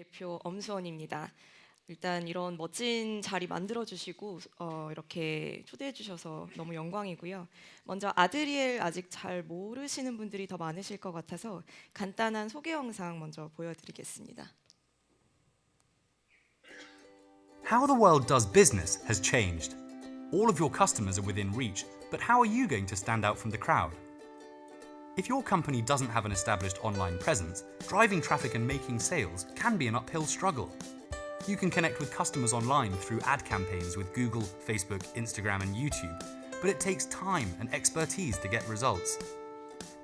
대표 엄수원입니다. 일단 이런 멋진 자리 만들어주시고 이렇게 초대해주셔서 너무 영광이고요. 먼저 아드리엘 아직 잘 모르시는 분들이 더 많으실 것 같아서 간단한 소개 영상 먼저 보여드리겠습니다. How the world does business has changed. All of your customers are within reach, but how are you going to stand out from the crowd? If your company doesn't have an established online presence, driving traffic and making sales can be an uphill struggle. You can connect with customers online through ad campaigns with Google, Facebook, Instagram, and YouTube, but it takes time and expertise to get results.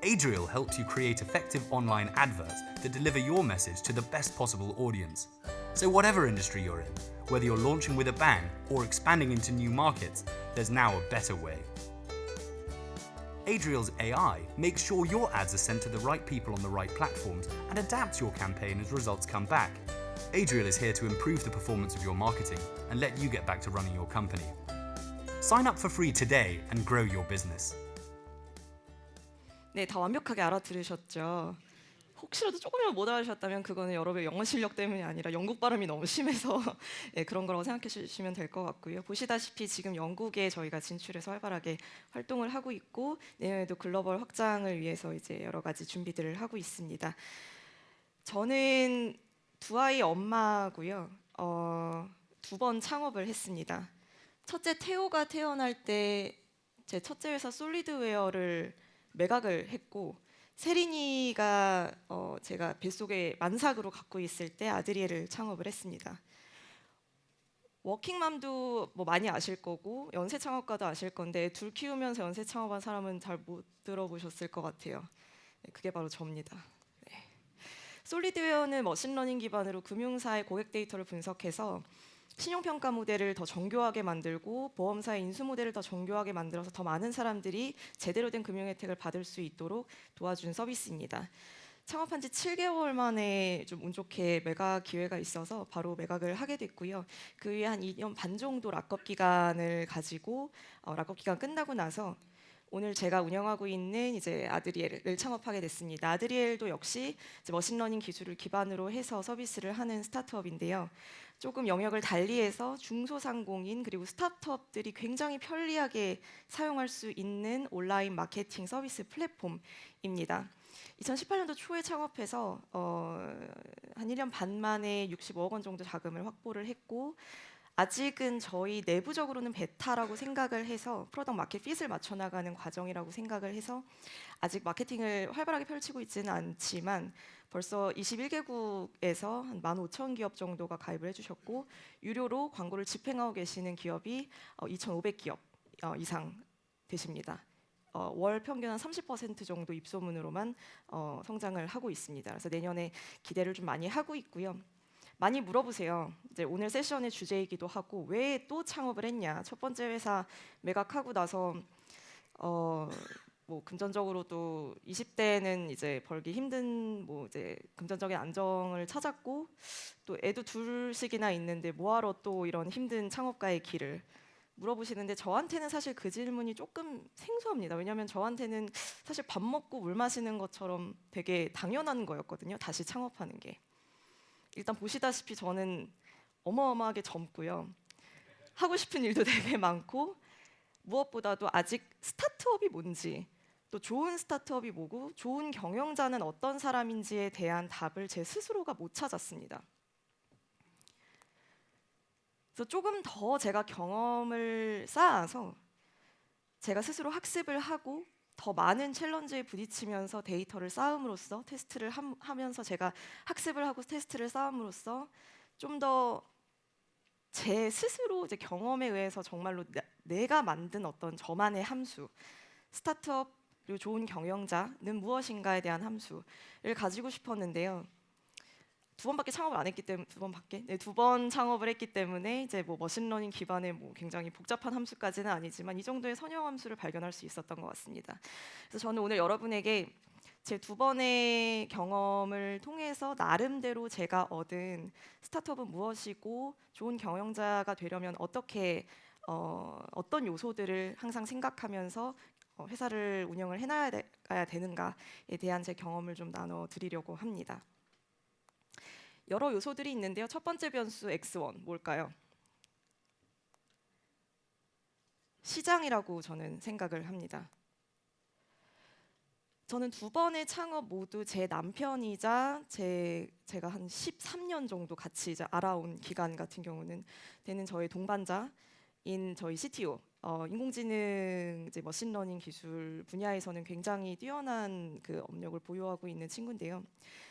Adriel helps you create effective online adverts that deliver your message to the best possible audience. So whatever industry you're in, whether you're launching with a bang or expanding into new markets, there's now a better way. Adriel's AI makes sure your ads are sent to the right people on the right platforms and adapts your campaign as results come back. Adriel is here to improve the performance of your marketing and let you get back to running your company. Sign up for free today and grow your business. 네, 다 완벽하게 알아들으셨죠? 혹시라도 조금이라도 못 알아주셨다면 그거는 여러분의 영어 실력 때문이 아니라 영국 발음이 너무 심해서 네, 그런 거라고 생각해 주시면 될 것 같고요. 보시다시피 지금 영국에 저희가 진출해서 활발하게 활동을 하고 있고 내년에도 글로벌 확장을 위해서 이제 여러 가지 준비들을 하고 있습니다. 저는 두 아이 엄마고요. 2번 창업을 했습니다. 첫째 태호가 태어날 때 제 첫째 회사 솔리드웨어를 매각을 했고 세린이가 제가 뱃속에 만삭으로 갖고 있을 때 아드리엘을 창업을 했습니다. 워킹맘도 뭐 많이 아실 거고 연쇄 창업가도 아실 건데 둘 키우면서 연쇄 창업한 사람은 잘 못 들어보셨을 것 같아요. 네, 그게 바로 저입니다. 네. 솔리드웨어는 머신러닝 기반으로 금융사의 고객 데이터를 분석해서 신용평가 모델을 더 정교하게 만들고 보험사의 인수 모델을 더 정교하게 만들어서 더 많은 사람들이 제대로 된 금융 혜택을 받을 수 있도록 도와준 서비스입니다. 창업한 지 7개월 만에 좀 운 좋게 매각 기회가 있어서 바로 매각을 하게 됐고요. 그 후에 한 2년 반 정도 락업 기간을 가지고 락업 기간 끝나고 나서 오늘 제가 운영하고 있는 이제 아드리엘을 창업하게 됐습니다. 아드리엘도 역시 이제 머신러닝 기술을 기반으로 해서 서비스를 하는 스타트업인데요. 조금 영역을 달리해서 중소상공인 그리고 스타트업들이 굉장히 편리하게 사용할 수 있는 온라인 마케팅 서비스 플랫폼입니다. 2018년도 초에 창업해서 한 1년 반 만에 65억 원 정도 자금을 확보를 했고 아직은 저희 내부적으로는 베타라고 생각을 해서 프로덕트 마켓 핏을 맞춰 나가는 과정이라고 생각을 해서 아직 마케팅을 활발하게 펼치고 있지는 않지만 벌써 21개국에서 한 15,000 기업 정도가 가입을 해주셨고 유료로 광고를 집행하고 계시는 기업이 2,500기업 이상 되십니다. 월 평균 한 30% 정도 입소문으로만 성장을 하고 있습니다. 그래서 내년에 기대를 좀 많이 하고 있고요. 많이 물어보세요. 이제 오늘 세션의 주제이기도 하고 왜 또 창업을 했냐? 첫 번째 회사 매각하고 나서 뭐 금전적으로도 20대는 이제 벌기 힘든 뭐 이제 금전적인 안정을 찾았고 또 애도 둘씩이나 있는데 뭐하러 또 이런 힘든 창업가의 길을 물어보시는데 저한테는 사실 그 질문이 조금 생소합니다. 왜냐하면 저한테는 사실 밥 먹고 물 마시는 것처럼 되게 당연한 거였거든요. 다시 창업하는 게. 일단 보시다시피 저는 어마어마하게 젊고요. 하고 싶은 일도 되게 많고 무엇보다도 아직 스타트업이 뭔지 또 좋은 스타트업이 뭐고 좋은 경영자는 어떤 사람인지에 대한 답을 제 스스로가 못 찾았습니다. 그래서 조금 더 제가 경험을 쌓아서 제가 스스로 학습을 하고 더 많은 챌린지에 부딪히면서 데이터를 쌓음으로써 테스트를 하면서 제가 학습을 하고 테스트를 쌓음으로써 좀 더 제 스스로 이제 경험에 의해서 정말로 내가 만든 어떤 저만의 함수, 스타트업 그리고 좋은 경영자는 무엇인가에 대한 함수를 가지고 싶었는데요. 두 번밖에 창업을 안 했기 때문에 두 번 창업을 했기 때문에 이제 뭐 머신러닝 기반의 뭐 굉장히 복잡한 함수까지는 아니지만 이 정도의 선형 함수를 발견할 수 있었던 것 같습니다. 그래서 저는 오늘 여러분에게 제 두 번의 경험을 통해서 나름대로 제가 얻은 스타트업은 무엇이고 좋은 경영자가 되려면 어떻게 어떤 요소들을 항상 생각하면서 회사를 운영을 해나가야 되는가에 대한 제 경험을 좀 나눠드리려고 합니다. 여러 요소들이 있는데요. 첫 번째 변수 X1 뭘까요? 시장이라고 저는 생각을 합니다. 저는 두 번의 창업 모두 제 남편이자 제가 한 13년 정도 같이 이제 알아온 기간 같은 경우는 되는 저의 동반자인 저희 CTO, 인공지능 이제 머신러닝 기술 분야에서는 굉장히 뛰어난 그 업력을 보유하고 있는 친구인데요.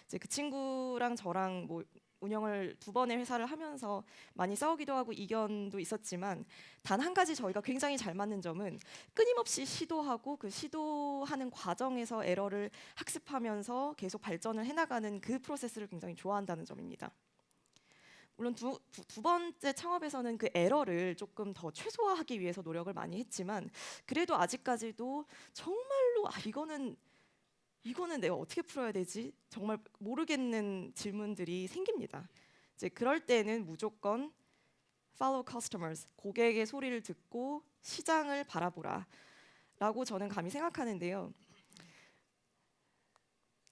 이제 그 친구랑 저랑 뭐 운영을 두 번의 회사를 하면서 많이 싸우기도 하고 이견도 있었지만 단 한 가지 저희가 굉장히 잘 맞는 점은 끊임없이 시도하고 그 시도하는 과정에서 에러를 학습하면서 계속 발전을 해나가는 그 프로세스를 굉장히 좋아한다는 점입니다. 물론 두 번째 창업에서는 그 에러를 조금 더 최소화하기 위해서 노력을 많이 했지만 그래도 아직까지도 정말로 이거는 내가 어떻게 풀어야 되지? 정말 모르겠는 질문들이 생깁니다. 이제 그럴 때는 무조건 follow customers, 고객의 소리를 듣고 시장을 바라보라라고 저는 감히 생각하는데요.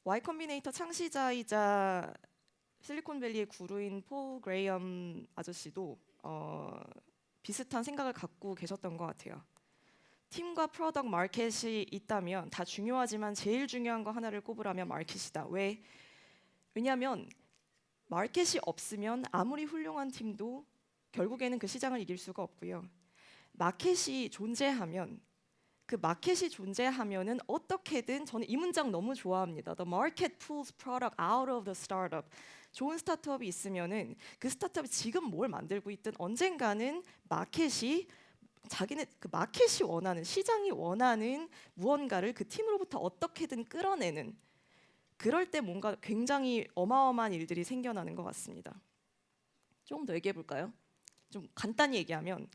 Y 컴비네이터 창시자이자 실리콘밸리의 구루인 폴 그레이엄 아저씨도 비슷한 생각을 갖고 계셨던 것 같아요. 팀과 프로덕트 마켓이 있다면 다 중요하지만 제일 중요한 거 하나를 꼽으라면 마켓이다. 왜? 왜냐하면 마켓이 없으면 아무리 훌륭한 팀도 결국에는 그 시장을 이길 수가 없고요. 마켓이 존재하면 그 마켓이 존재하면은 어떻게든 저는 이 문장 너무 좋아합니다. The market pulls product out of the startup. 좋은 스타트업이 있으면은 그 스타트업이 지금 뭘 만들고 있든 언젠가는 마켓이 자기네 그 마켓이 원하는 시장이 원하는 무언가를 그 팀으로부터 어떻게든 끌어내는 그럴 때 뭔가 굉장히 어마어마한 일들이 생겨나는 것 같습니다. 조금 더 얘기해 볼까요? 좀 간단히 얘기하면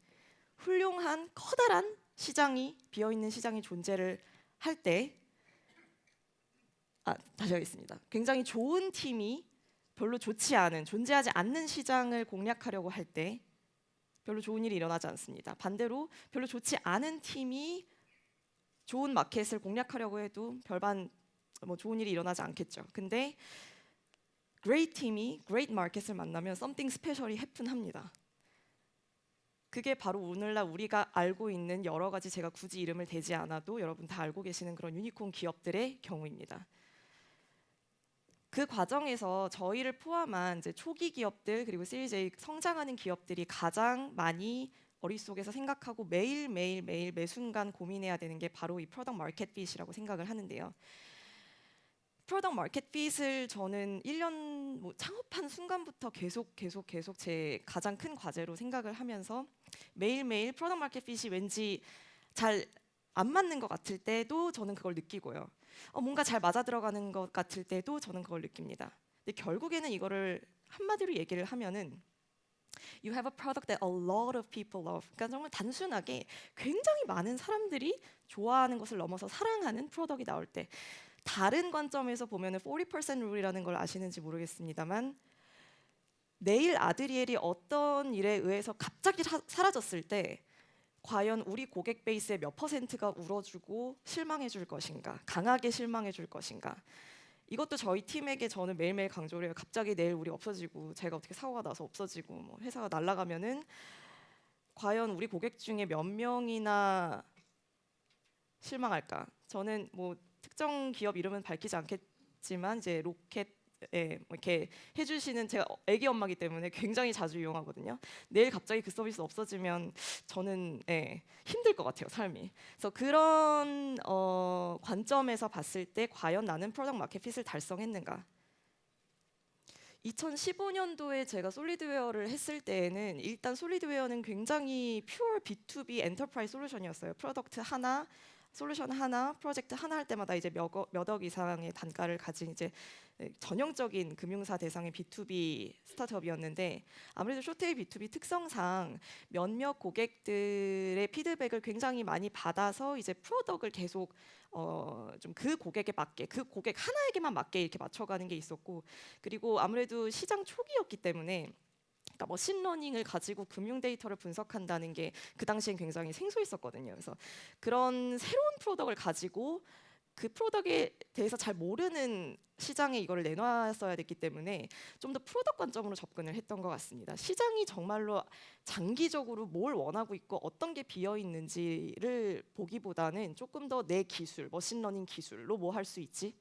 훌륭한 커다란 시장이 비어있는 시장이 존재를 할 때 다시 하겠습니다. 굉장히 좋은 팀이 별로 좋지 않은 존재하지 않는 시장을 공략하려고 할 때 별로 좋은 일이 일어나지 않습니다. 반대로 별로 좋지 않은 팀이 좋은 마켓을 공략하려고 해도 별반 뭐 좋은 일이 일어나지 않겠죠. 근데 great 팀이 great 마켓을 만나면 something special이 해픈합니다. 그게 바로 오늘날 우리가 알고 있는 여러 가지 제가 굳이 이름을 대지 않아도 여러분 다 알고 계시는 그런 유니콘 기업들의 경우입니다. 그 과정에서 저희를 포함한 이제 초기 기업들 그리고 시리즈 A 성장하는 기업들이 가장 많이 머릿속에서 생각하고 매일 매 순간 고민해야 되는 게 바로 이 프로덕트 마켓 핏이라고 생각을 하는데요. 프로덕트 마켓 핏을 저는 1년 뭐 창업한 순간부터 계속 제 가장 큰 과제로 생각을 하면서 매일매일 프로덕트 마켓 핏이 왠지 잘 안 맞는 것 같을 때도 저는 그걸 느끼고요. 뭔가 잘 맞아 들어가는 것 같을 때도 저는 그걸 느낍니다. 근데 결국에는 이거를 한마디로 얘기를 하면은 You have a product that a lot of people love. 그러니까 정말 단순하게 굉장히 많은 사람들이 좋아하는 것을 넘어서 사랑하는 프로덕트가 나올 때 다른 관점에서 보면은 40% 룰이라는 걸 아시는지 모르겠습니다만 내일 아드리엘이 어떤 일에 의해서 갑자기 사라졌을 때 과연 우리 고객 베이스의 몇 퍼센트가 울어주고 실망해줄 것인가, 강하게 실망해줄 것인가. 이것도 저희 팀에게 저는 매일매일 강조를 해요. 갑자기 내일 우리 없어지고 제가 어떻게 사고가 나서 없어지고 뭐 회사가 날아가면은 과연 우리 고객 중에 몇 명이나 실망할까. 저는 뭐 특정 기업 이름은 밝히지 않겠지만 이제 로켓 뭐 이렇게 해주시는 제가 애기 엄마기 때문에 굉장히 자주 이용하거든요. 내일 갑자기 그 서비스 없어지면 저는 힘들 것 같아요, 삶이. 그래서 그런 관점에서 봤을 때 과연 나는 프로덕트 마켓 핏을 달성했는가? 2015년도에 제가 솔리드웨어를 했을 때에는 일단 솔리드웨어는 굉장히 퓨어 B2B 엔터프라이즈 솔루션이었어요. 프로덕트 하나, 솔루션 하나, 프로젝트 하나 할 때마다 이제 몇 억 이상의 단가를 가진 이제 전형적인 금융사 대상의 B2B 스타트업이었는데 아무래도 쇼테일 B2B 특성상 몇몇 고객들의 피드백을 굉장히 많이 받아서 이제 프로덕트를 계속 좀 그 고객에 맞게 그 고객 하나에게만 맞게 이렇게 맞춰가는 게 있었고 그리고 아무래도 시장 초기였기 때문에 그러니까 머신러닝을 가지고 금융 데이터를 분석한다는 게 그 당시엔 굉장히 생소했었거든요. 그래서 그런 새로운 프로덕트를 가지고 그 프로덕트에 대해서 잘 모르는 시장에 이거를 내놨어야 됐기 때문에 좀 더 프로덕트 관점으로 접근을 했던 것 같습니다. 시장이 정말로 장기적으로 뭘 원하고 있고 어떤 게 비어 있는지를 보기보다는 조금 더 내 기술, 머신러닝 기술로 뭐 할 수 있지?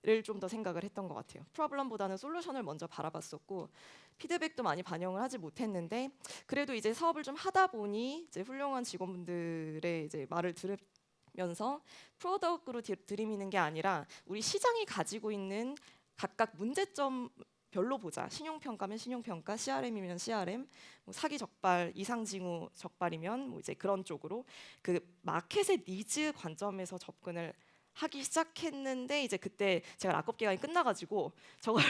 를 좀 더 생각을 했던 것 같아요. 프로블럼보다는 솔루션을 먼저 바라봤었고 피드백도 많이 반영을 하지 못했는데 그래도 이제 사업을 좀 하다 보니 이제 훌륭한 직원분들의 이제 말을 들으면서 프로덕트로 들이미는 게 아니라 우리 시장이 가지고 있는 각각 문제점 별로 보자. 신용평가면 신용평가, CRM이면 CRM, 뭐 사기 적발, 이상징후 적발이면 뭐 이제 그런 쪽으로 그 마켓의 니즈 관점에서 접근을 하기 시작했는데 이제 그때 제가 락업 기간이 끝나가지고 저걸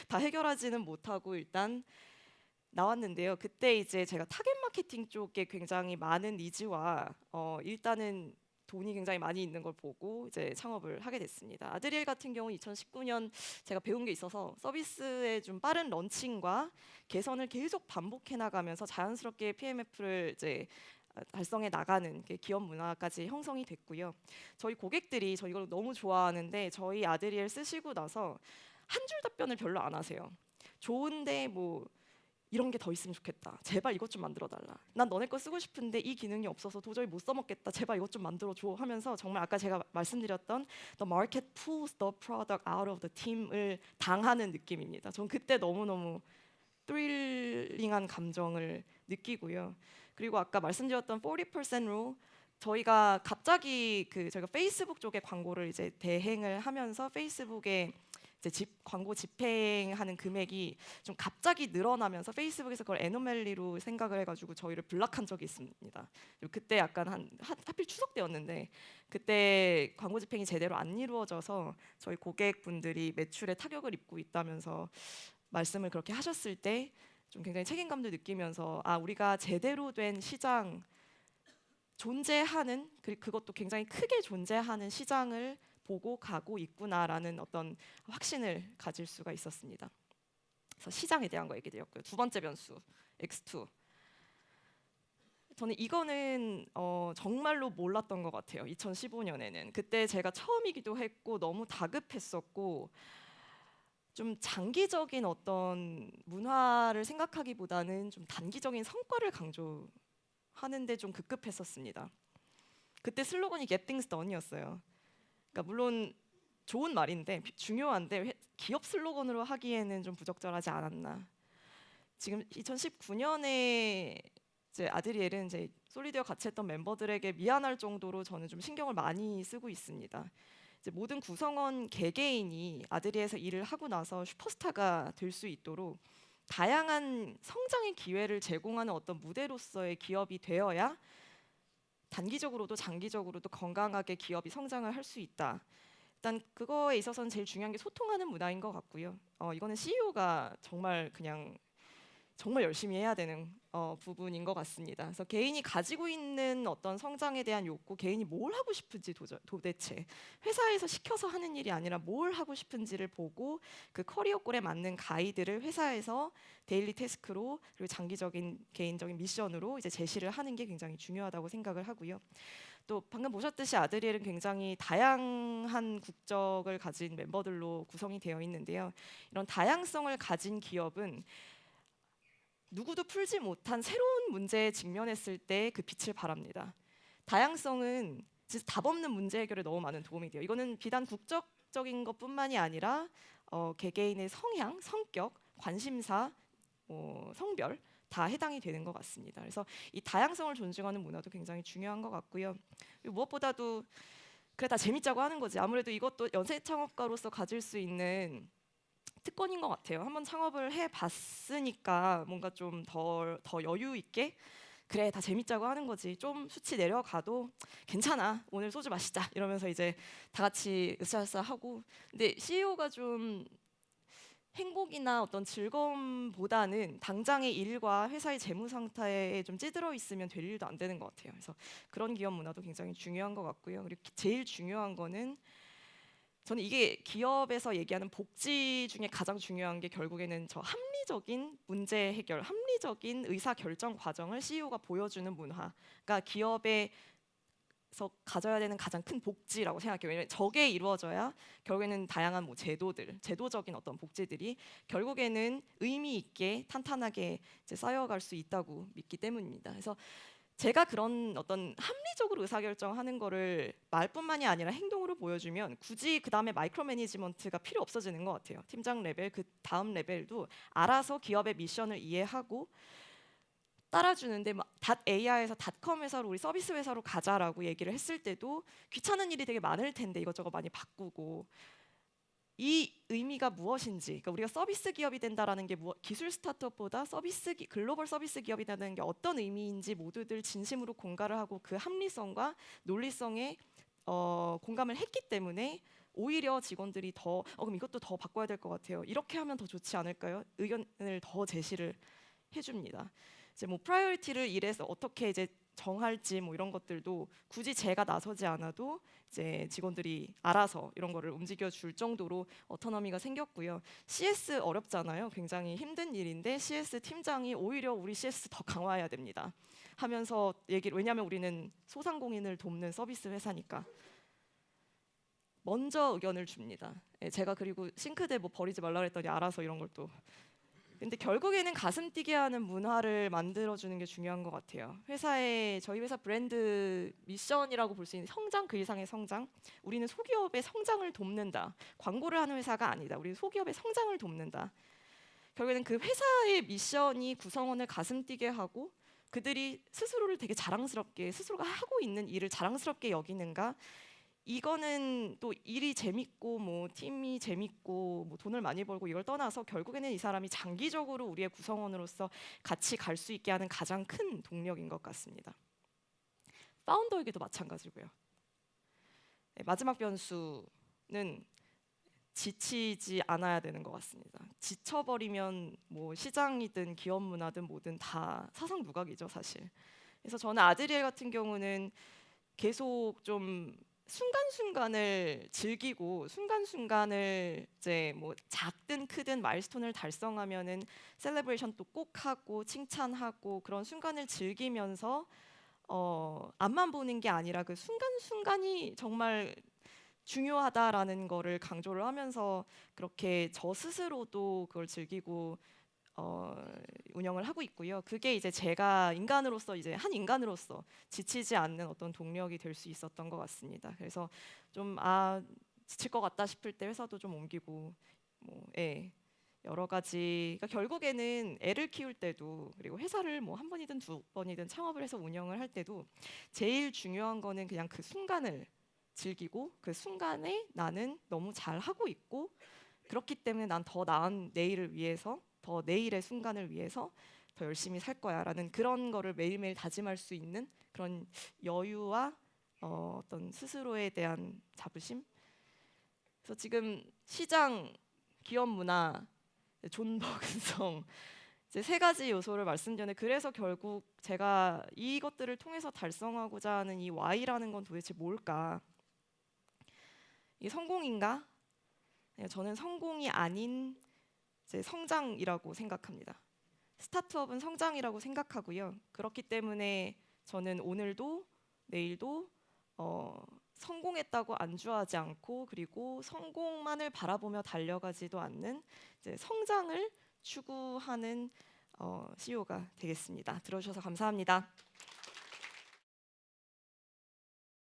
다 해결하지는 못하고 일단 나왔는데요. 그때 이제 제가 타겟 마케팅 쪽에 굉장히 많은 니즈와 일단은 돈이 굉장히 많이 있는 걸 보고 이제 창업을 하게 됐습니다. 아드리엘 같은 경우 2019년 제가 배운 게 있어서 서비스의 좀 빠른 런칭과 개선을 계속 반복해 나가면서 자연스럽게 PMF를 이제 달성해 나가는 기업 문화까지 형성이 됐고요. 저희 고객들이 저 이걸 너무 좋아하는데 저희 아드리엘 쓰시고 나서 한 줄 답변을 별로 안 하세요. 좋은데 뭐 이런 게 더 있으면 좋겠다. 제발 이것 좀 만들어 달라. 난 너네 거 쓰고 싶은데 이 기능이 없어서 도저히 못 써먹겠다. 제발 이것 좀 만들어 줘 하면서 정말 아까 제가 말씀드렸던 the market pulls the product out of the team을 당하는 느낌입니다. 전 그때 너무너무 스릴링한 감정을 느끼고요. 그리고 아까 말씀드렸던 40% rule 저희가 갑자기 저희가 페이스북 쪽에 광고를 이제 대행을 하면서 페이스북에 이제 광고 집행하는 금액이 좀 갑자기 늘어나면서 페이스북에서 그걸 애노멜리로 생각을 해가지고 저희를 블락한 적이 있습니다. 그때 약간 하필 추석 때였는데 그때 광고 집행이 제대로 안 이루어져서 저희 고객분들이 매출에 타격을 입고 있다면서 말씀을 그렇게 하셨을 때 좀 굉장히 책임감도 느끼면서 우리가 제대로 된 시장 존재하는 그것도 굉장히 크게 존재하는 시장을 보고 가고 있구나라는 어떤 확신을 가질 수가 있었습니다. 그래서 시장에 대한 거 얘기드렸고요. 두 번째 변수 X2. 저는 이거는 정말로 몰랐던 것 같아요. 2015년에는 그때 제가 처음이기도 했고 너무 다급했었고 좀 장기적인 어떤 문화를 생각하기보다는 좀 단기적인 성과를 강조하는데 좀 급급했었습니다. 그때 슬로건이 Get Things Done이었어요. 그러니까 물론 좋은 말인데 중요한데 기업 슬로건으로 하기에는 좀 부적절하지 않았나. 지금 2019년에 이제 아드리엘은 이제 솔리드와 같이 했던 멤버들에게 미안할 정도로 저는 좀 신경을 많이 쓰고 있습니다. 이제 모든 구성원 개개인이 아드리에서 일을 하고 나서 슈퍼스타가 될 수 있도록 다양한 성장의 기회를 제공하는 어떤 무대로서의 기업이 되어야 단기적으로도 장기적으로도 건강하게 기업이 성장을 할 수 있다. 일단 그거에 있어서는 제일 중요한 게 소통하는 문화인 것 같고요. 이거는 CEO가 정말 열심히 해야 되는 부분인 것 같습니다. 그래서 개인이 가지고 있는 어떤 성장에 대한 욕구, 개인이 뭘 하고 싶은지 도대체 회사에서 시켜서 하는 일이 아니라 뭘 하고 싶은지를 보고 그 커리어 골에 맞는 가이드를 회사에서 데일리 태스크로 그리고 장기적인 개인적인 미션으로 이제 제시를 하는 게 굉장히 중요하다고 생각을 하고요. 또 방금 보셨듯이 아드리엘은 굉장히 다양한 국적을 가진 멤버들로 구성이 되어 있는데요. 이런 다양성을 가진 기업은 누구도 풀지 못한 새로운 문제에 직면했을 때 그 빛을 발합니다. 다양성은 진짜 답 없는 문제 해결에 너무 많은 도움이 돼요. 이거는 비단 국적적인 것뿐만이 아니라 개개인의 성향, 성격, 관심사, 성별 다 해당이 되는 것 같습니다. 그래서 이 다양성을 존중하는 문화도 굉장히 중요한 것 같고요. 무엇보다도 그래 다 재밌자고 하는 거지. 아무래도 이것도 연쇄 창업가로서 가질 수 있는 특권인 것 같아요. 한번 창업을 해봤으니까 뭔가 좀 더 여유 있게 그래 다 재밌자고 하는 거지. 좀 수치 내려가도 괜찮아. 오늘 소주 마시자. 이러면서 이제 다 같이 으쌰으쌰 하고. 근데 CEO가 좀 행복이나 어떤 즐거움보다는 당장의 일과 회사의 재무 상태에 좀 찌들어 있으면 될 일도 안 되는 것 같아요. 그래서 그런 기업 문화도 굉장히 중요한 것 같고요. 그리고 제일 중요한 거는 저는 이게 기업에서 얘기하는 복지 중에 가장 중요한 게 결국에는 저 합리적인 문제 해결, 합리적인 의사 결정 과정을 CEO가 보여주는 문화가 기업의 가져야 되는 가장 큰 복지라고 생각해요. 왜냐하면 저게 이루어져야 결국에는 다양한 뭐 제도적인 어떤 복지들이 결국에는 의미 있게 탄탄하게 이제 쌓여갈 수 있다고 믿기 때문입니다. 그래서 제가 그런 어떤 합리적으로 의사결정하는 거를 말뿐만이 아니라 행동으로 보여주면 굳이 그 다음에 마이크로 매니지먼트가 필요 없어지는 것 같아요. 팀장 레벨, 그 다음 레벨도 알아서 기업의 미션을 이해하고 따라주는데 막 .ai에서 .com 회사로 우리 서비스 회사로 가자라고 얘기를 했을 때도 귀찮은 일이 되게 많을 텐데 이것저것 많이 바꾸고 이 의미가 무엇인지, 그러니까 우리가 서비스 기업이 된다라는 게 기술 스타트업보다 글로벌 서비스 기업이 된다는 게 어떤 의미인지 모두들 진심으로 공감을 하고 그 합리성과 논리성에 공감을 했기 때문에 오히려 직원들이 그럼 이것도 더 바꿔야 될 것 같아요. 이렇게 하면 더 좋지 않을까요? 의견을 더 제시를 해줍니다. 이제 뭐 프라이어리티를 일에서 어떻게 이제 정할지 뭐 이런 것들도 굳이 제가 나서지 않아도 이제 직원들이 알아서 이런 거를 움직여 줄 정도로 어토노미가 생겼고요. CS 어렵잖아요. 굉장히 힘든 일인데 CS 팀장이 오히려 우리 CS 더 강화해야 됩니다. 하면서 왜냐하면 우리는 소상공인을 돕는 서비스 회사니까 먼저 의견을 줍니다. 제가 그리고 싱크대 뭐 버리지 말라 그랬더니 알아서 이런 걸 또. 근데 결국에는 가슴 뛰게 하는 문화를 만들어주는 게 중요한 것 같아요. 저희 회사 브랜드 미션이라고 볼 수 있는 성장 그 이상의 성장. 우리는 소기업의 성장을 돕는다. 광고를 하는 회사가 아니다. 우리는 소기업의 성장을 돕는다. 결국에는 그 회사의 미션이 구성원을 가슴 뛰게 하고 그들이 스스로를 되게 자랑스럽게 스스로가 하고 있는 일을 자랑스럽게 여기는가. 이거는 또 일이 재밌고 뭐 팀이 재밌고 뭐 돈을 많이 벌고 이걸 떠나서 결국에는 이 사람이 장기적으로 우리의 구성원으로서 같이 갈 수 있게 하는 가장 큰 동력인 것 같습니다. 파운더에게도 마찬가지고요. 마지막 변수는 지치지 않아야 되는 것 같습니다. 지쳐버리면 뭐 시장이든 기업 문화든 뭐든 다 사상누각이죠, 사실. 그래서 저는 아드리엘 같은 경우는 계속 좀 순간순간을 즐기고 순간순간을 이제 뭐 작든 크든 마일스톤을 달성하면은 셀레브레이션도 꼭 하고 칭찬하고 그런 순간을 즐기면서 앞만 보는 게 아니라 그 순간순간이 정말 중요하다라는 거를 강조를 하면서 그렇게 저 스스로도 그걸 즐기고 운영을 하고 있고요. 그게 이제 제가 인간으로서 이제 한 인간으로서 지치지 않는 어떤 동력이 될 수 있었던 것 같습니다. 그래서 좀 지칠 것 같다 싶을 때 회사도 좀 옮기고 여러 가지. 그러니까 결국에는 애를 키울 때도 그리고 회사를 뭐 한 번이든 두 번이든 창업을 해서 운영을 할 때도 제일 중요한 거는 그냥 그 순간을 즐기고 그 순간에 나는 너무 잘 하고 있고 그렇기 때문에 난 더 나은 내일을 위해서 더 내일의 순간을 위해서 더 열심히 살 거야라는 그런 거를 매일매일 다짐할 수 있는 그런 여유와 어떤 스스로에 대한 자부심. 그래서 지금 시장, 기업 문화, 존버근성 이제 세 가지 요소를 말씀드렸는데 그래서 결국 제가 이것들을 통해서 달성하고자 하는 이 Y라는 건 도대체 뭘까? 이게 성공인가? 저는 성공이 아닌 이제 성장이라고 생각합니다. 스타트업은 성장이라고 생각하고요. 그렇기 때문에 저는 오늘도 내일도 성공했다고 안주하지 않고 그리고 성공만을 바라보며 달려가지도 않는 이제 성장을 추구하는 CEO가 되겠습니다. 들어주셔서 감사합니다.